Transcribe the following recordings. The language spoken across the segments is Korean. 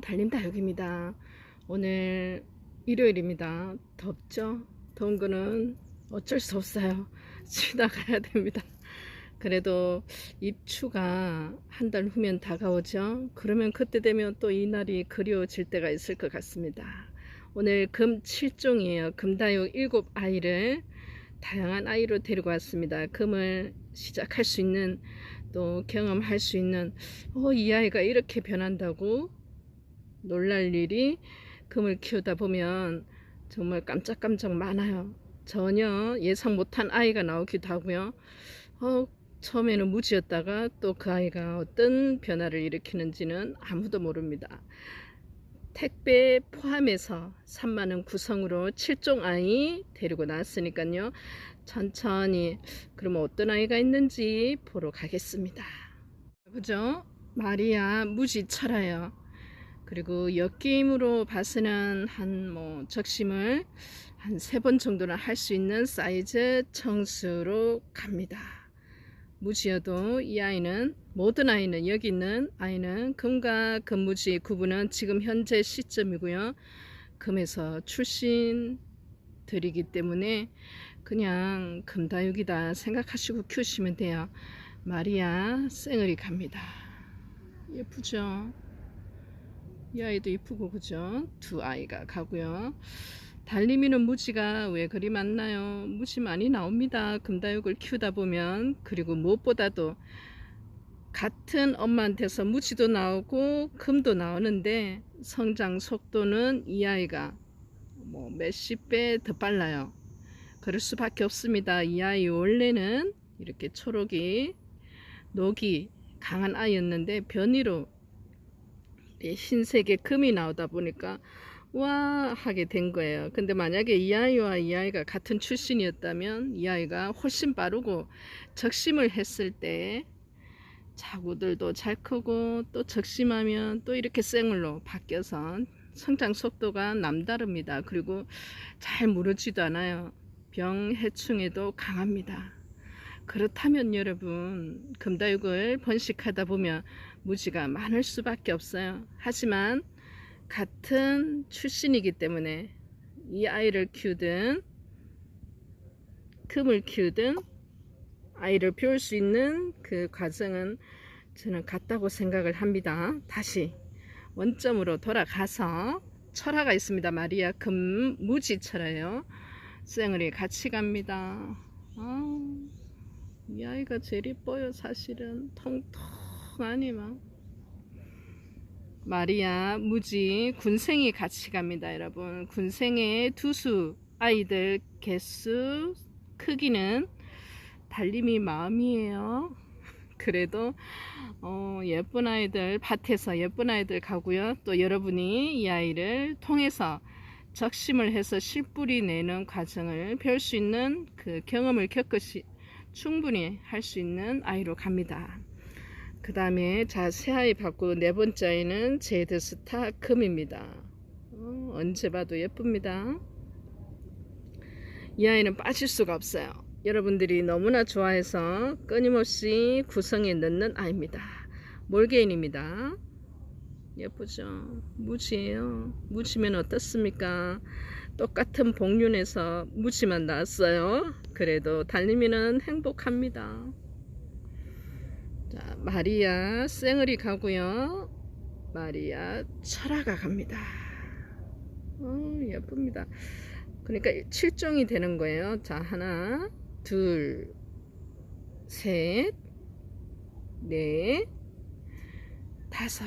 달림다육입니다. 오늘 일요일입니다. 덥죠? 더운 거는 어쩔 수 없어요. 지나가야 됩니다. 그래도 입추가 한 달 후면 다가오죠. 그러면 그때 되면 또 이 날이 그리워질 때가 있을 것 같습니다. 오늘 금 7종이에요. 금다육 7아이를 다양한 아이로 데리고 왔습니다. 금을 시작할 수 있는, 또 경험할 수 있는, 이 아이가 이렇게 변한다고 놀랄 일이 금을 키우다 보면 정말 깜짝깜짝 많아요. 전혀 예상 못한 아이가 나오기도 하고요. 처음에는 무지였다가 또 그 아이가 어떤 변화를 일으키는지는 아무도 모릅니다. 택배 포함해서 3만원 구성으로 7종 아이 데리고 나왔으니까요. 천천히 그러면 어떤 아이가 있는지 보러 가겠습니다. 그죠? 마리아 무지 철아요. 그리고 엮임으로 봐서는 적심을 한 3번 정도는 할 수 있는 사이즈 청수로 갑니다. 무지여도 이 아이는, 모든 아이는, 여기 있는 아이는 금과 금무지 구분은 지금 현재 시점이고요. 금에서 출신들이기 때문에 그냥 금다육이다 생각하시고 키우시면 돼요. 마리아 쌩얼이 갑니다. 예쁘죠? 이 아이도 이쁘고, 그죠? 두 아이가 가고요. 달림이는 무지가 왜 그리 많나요? 무지 많이 나옵니다. 금다육을 키우다 보면. 그리고 무엇보다도 같은 엄마한테서 무지도 나오고 금도 나오는데 성장 속도는 이 아이가 몇십 배 더 빨라요. 그럴 수밖에 없습니다. 이 아이 원래는 이렇게 초록이, 녹이 강한 아이였는데 변이로 흰색의 금이 나오다 보니까 와 하게 된 거예요. 근데 만약에 이 아이와 이 아이가 같은 출신이었다면 이 아이가 훨씬 빠르고 적심을 했을 때 자구들도 잘 크고, 또 적심하면 또 이렇게 쌩얼로 바뀌어서 성장 속도가 남다릅니다. 그리고 잘 무르지도 않아요. 병해충에도 강합니다. 그렇다면 여러분, 금다육을 번식하다 보면 무지가 많을 수밖에 없어요. 하지만 같은 출신이기 때문에 이 아이를 키우든 금을 키우든 아이를 키울 수 있는 그 과정은 저는 같다고 생각을 합니다. 다시 원점으로 돌아가서 철화가 있습니다. 마리아 금 무지 철화예요. 쌩얼이 같이 갑니다. 이 아이가 제일 이뻐요. 사실은 통통하니 막. 마리아 무지 군생이 같이 갑니다. 여러분, 군생의 두수 아이들 개수 크기는 달림이 마음이에요. 그래도 예쁜 아이들, 밭에서 예쁜 아이들 가고요. 또 여러분이 이 아이를 통해서 적심을 해서 실뿌리 내는 과정을 배울 수 있는 그 경험을 겪으시 충분히 할 수 있는 아이로 갑니다. 그 다음에 새 아이 받고 4번째 아이는 제드스타 금입니다. 언제 봐도 예쁩니다. 이 아이는 빠질 수가 없어요. 여러분들이 너무나 좋아해서 끊임없이 구성에 넣는 아이입니다. 몰개인입니다. 예쁘죠? 무지예요. 무지면 어떻습니까? 똑같은 복륜에서 무지만 나왔어요. 그래도 달림이는 행복합니다. 자, 마리아 쌩얼이 가고요. 마리아 철화가 갑니다. 예쁩니다. 그러니까 7종이 되는 거예요. 자, 하나, 둘, 셋, 넷, 다섯.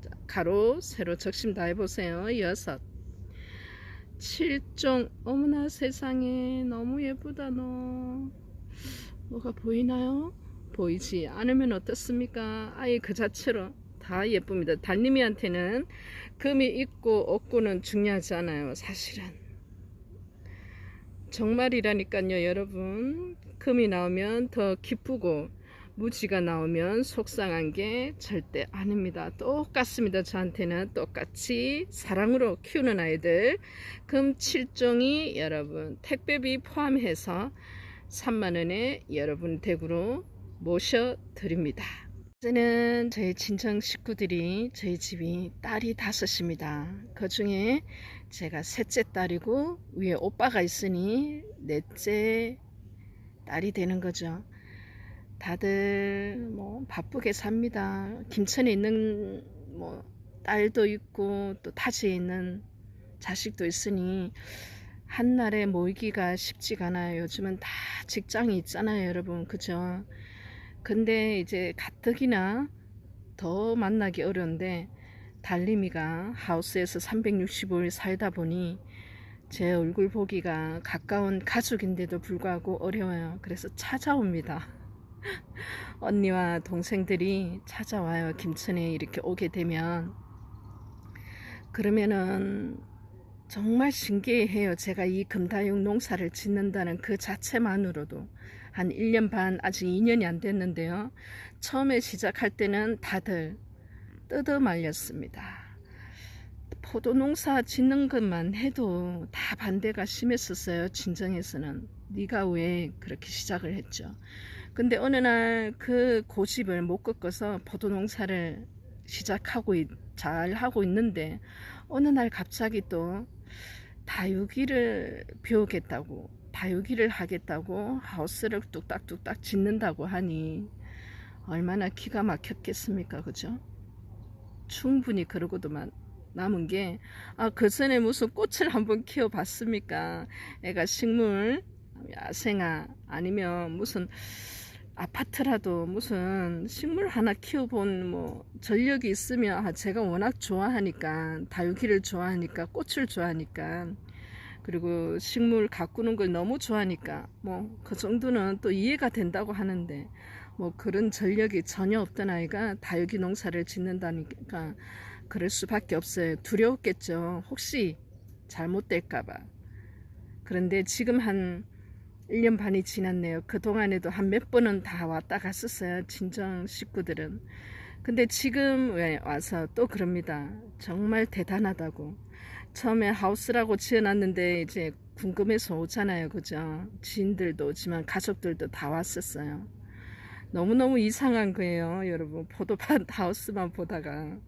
자, 가로, 세로 적심 다 해보세요. 6. 7종. 어머나 세상에, 너무 예쁘다. 너 뭐가 보이나요? 보이지 않으면 어떻습니까? 아예 그 자체로 다 예쁩니다. 달님이한테는 금이 있고 없고는 중요하지 않아요. 사실은 정말이라니까요. 여러분, 금이 나오면 더 기쁘고 무지가 나오면 속상한 게 절대 아닙니다. 똑같습니다. 저한테는 똑같이 사랑으로 키우는 아이들. 금 7종이 여러분 택배비 포함해서 3만원에 여러분 댁으로 모셔드립니다. 이제는 저희 친정 식구들이 저희 집이 딸이 5입니다. 그 중에 제가 셋째 딸이고 위에 오빠가 있으니 넷째 딸이 되는 거죠. 다들 뭐 바쁘게 삽니다. 김천에 있는 뭐 딸도 있고 또 타지에 있는 자식도 있으니 한날에 모이기가 쉽지가 않아요. 요즘은 다 직장이 있잖아요, 여러분. 그죠? 근데 이제 가뜩이나 더 만나기 어려운데 달림이가 하우스에서 365일 살다 보니 제 얼굴 보기가 가까운 가족인데도 불구하고 어려워요. 그래서 찾아옵니다. 언니와 동생들이 찾아와요. 김천에 이렇게 오게 되면. 그러면은 정말 신기해요. 제가 이 금다육 농사를 짓는다는 그 자체만으로도. 한 1년 반, 아직 2년이 안 됐는데요. 처음에 시작할 때는 다들 뜯어말렸습니다. 포도 농사 짓는 것만 해도 다 반대가 심했었어요. 친정에서는. 네가 왜 그렇게 시작을 했죠. 근데 어느 날 그 고집을 못 꺾어서 포도 농사를 시작하고 잘 하고 있는데 어느 날 갑자기 또 다육이를 배우겠다고, 다육이를 하겠다고 하우스를 뚝딱뚝딱 짓는다고 하니 얼마나 기가 막혔겠습니까. 그죠? 충분히 그러고도만 남은 게, 그 전에 무슨 꽃을 한번 키워봤습니까? 애가 식물, 야생화, 아니면 무슨 아파트라도 무슨 식물 하나 키워본 뭐 전력이 있으면, 제가 워낙 좋아하니까, 다육이를 좋아하니까, 꽃을 좋아하니까, 그리고 식물 가꾸는 걸 너무 좋아하니까 뭐 그 정도는 또 이해가 된다고 하는데, 뭐 그런 전력이 전혀 없던 아이가 다육이 농사를 짓는다니까 그럴 수밖에 없어요. 두려웠겠죠. 혹시 잘못될까봐. 그런데 지금 한 1년 반이 지났네요. 그동안에도 한 몇 번은 다 왔다 갔었어요. 친정 식구들은. 근데 지금 왜 와서 또 그럽니다. 정말 대단하다고. 처음에 하우스라고 지어놨는데 이제 궁금해서 오잖아요. 그죠? 지인들도 오지만 가족들도 다 왔었어요. 너무너무 이상한 거예요. 여러분, 포도밭 하우스만 보다가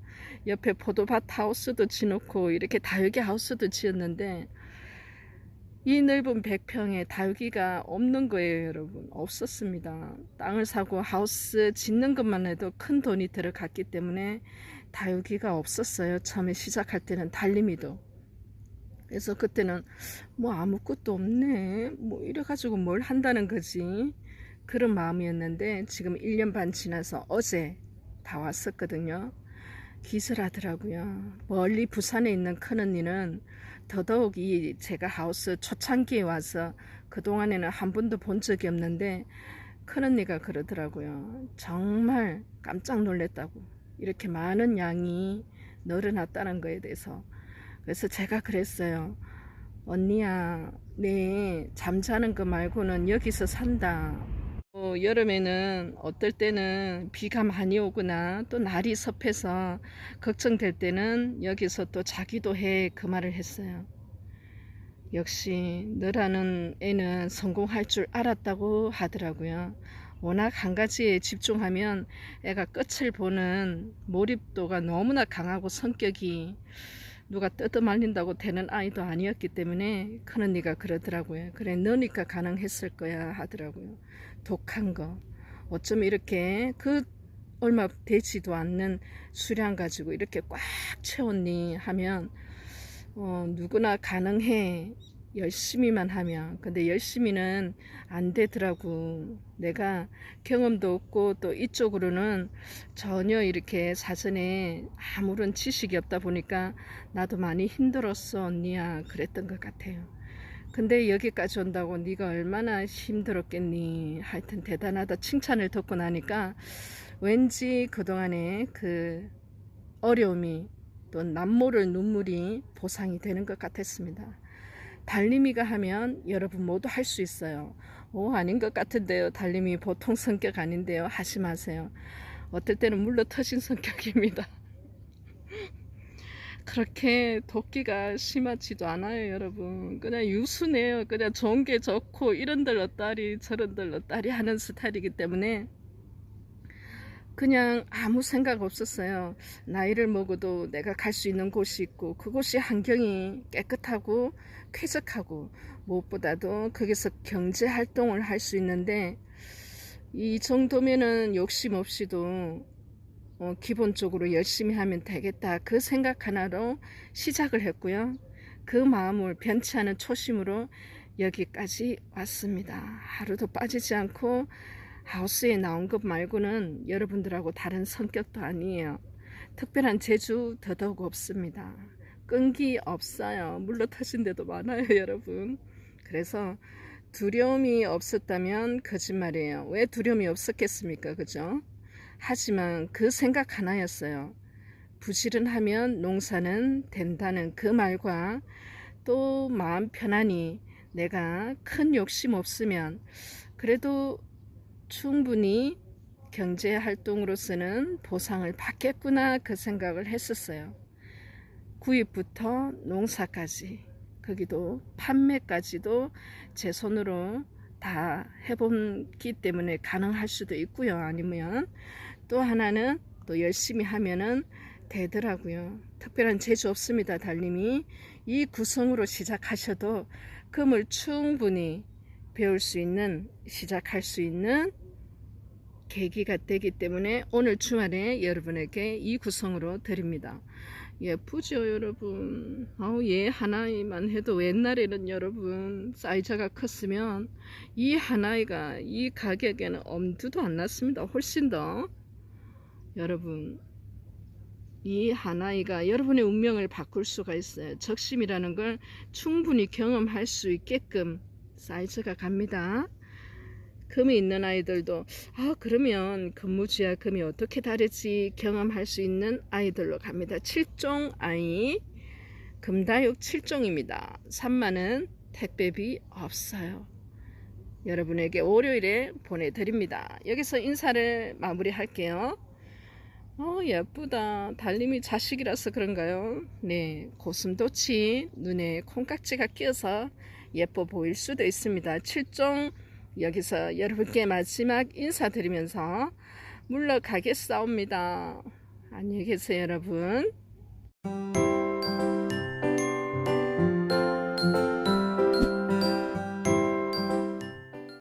옆에 포도밭 하우스도 지놓고 이렇게 다육이 하우스도 지었는데 이 넓은 100평에 다육이가 없는 거예요. 여러분, 없었습니다. 땅을 사고 하우스 짓는 것만 해도 큰 돈이 들어갔기 때문에 다육이가 없었어요. 처음에 시작할 때는 달림이도. 그래서 그때는 뭐 아무것도 없네, 뭐 이래가지고 뭘 한다는 거지, 그런 마음이었는데 지금 1년 반 지나서 어제 다 왔었거든요. 기절하더라고요. 멀리 부산에 있는 큰언니는 더더욱 이 제가 하우스 초창기에 와서 그동안에는 한 번도 본 적이 없는데 큰언니가 그러더라고요. 정말 깜짝 놀랐다고. 이렇게 많은 양이 늘어났다는 거에 대해서. 그래서 제가 그랬어요. 언니야, 네 잠자는 거 말고는 여기서 산다. 여름에는 어떨 때는 비가 많이 오거나 또 날이 습해서 걱정될 때는 여기서 또 자기도 해, 그 말을 했어요. 역시 너라는 애는 성공할 줄 알았다고 하더라고요. 워낙 한 가지에 집중하면 애가 끝을 보는 몰입도가 너무나 강하고 성격이 누가 뜯어말린다고 되는 아이도 아니었기 때문에 큰언니가 그러더라고요. 그래, 너니까 가능했을 거야 하더라고요. 독한 거 어쩜 이렇게 그 얼마 되지도 않는 수량 가지고 이렇게 꽉 채웠니 하면 누구나 가능해, 열심히만 하면. 근데 열심히는 안 되더라고. 내가 경험도 없고 또 이쪽으로는 전혀 이렇게 사전에 아무런 지식이 없다 보니까 나도 많이 힘들었어 언니야, 그랬던 것 같아요. 근데 여기까지 온다고 네가 얼마나 힘들었겠니. 하여튼 대단하다 칭찬을 듣고 나니까 왠지 그동안에 그 어려움이 또 남모를 눈물이 보상이 되는 것 같았습니다. 달림이가 하면 여러분 모두 할 수 있어요. 아닌 것 같은데요. 달님이 보통 성격 아닌데요. 하지 마세요. 어떨 때는 물러 터진 성격입니다. 그렇게 도끼가 심하지도 않아요, 여러분. 그냥 유순해요. 그냥 좋은 게 좋고 이런들 어따리 저런들 어따리 하는 스타일이기 때문에 그냥 아무 생각 없었어요. 나이를 먹어도 내가 갈 수 있는 곳이 있고 그곳이 환경이 깨끗하고 쾌적하고 무엇보다도 거기서 경제 활동을 할 수 있는데 이 정도면은 욕심 없이도 기본적으로 열심히 하면 되겠다. 그 생각 하나로 시작을 했고요. 그 마음을 변치 않은 초심으로 여기까지 왔습니다. 하루도 빠지지 않고 하우스에 나온 것 말고는 여러분들하고 다른 성격도 아니에요. 특별한 재주 더더욱 없습니다. 끈기 없어요. 물러 터진 데도 많아요, 여러분. 그래서 두려움이 없었다면 거짓말이에요. 왜 두려움이 없었겠습니까? 그죠? 하지만 그 생각 하나였어요. 부지런하면 농사는 된다는 그 말과 또 마음 편안히 내가 큰 욕심 없으면 그래도 충분히 경제 활동으로서는 보상을 받겠구나 그 생각을 했었어요. 구입부터 농사까지 거기도 판매까지도 제 손으로 다 해봤기 때문에 가능할 수도 있고요. 아니면 또 하나는 또 열심히 하면은 되더라고요. 특별한 재주 없습니다. 달님이 이 구성으로 시작하셔도 금을 충분히 배울 수 있는 시작할 수 있는 계기가 되기 때문에 오늘 주말에 여러분에게 이 구성으로 드립니다. 예쁘죠 여러분. 얘 하나만 해도 옛날에는 여러분 사이즈가 컸으면 이 하나가 이 가격에는 엄두도 안 났습니다. 훨씬 더 여러분 이 하나이가 여러분의 운명을 바꿀 수가 있어요. 적심이라는 걸 충분히 경험할 수 있게끔 사이즈가 갑니다. 금이 있는 아이들도 그러면 금무지와 금이 어떻게 다르지 경험할 수 있는 아이들로 갑니다. 7종 아이 금다육 7종입니다. 3만원 택배비 없어요. 여러분에게 월요일에 보내드립니다. 여기서 인사를 마무리할게요. 예쁘다. 달님이 자식이라서 그런가요? 네, 고슴도치 눈에 콩깍지가 끼어서 예뻐 보일 수도 있습니다. 7종 여기서 여러분께 마지막 인사드리면서 물러가겠사옵니다. 안녕히 계세요 여러분.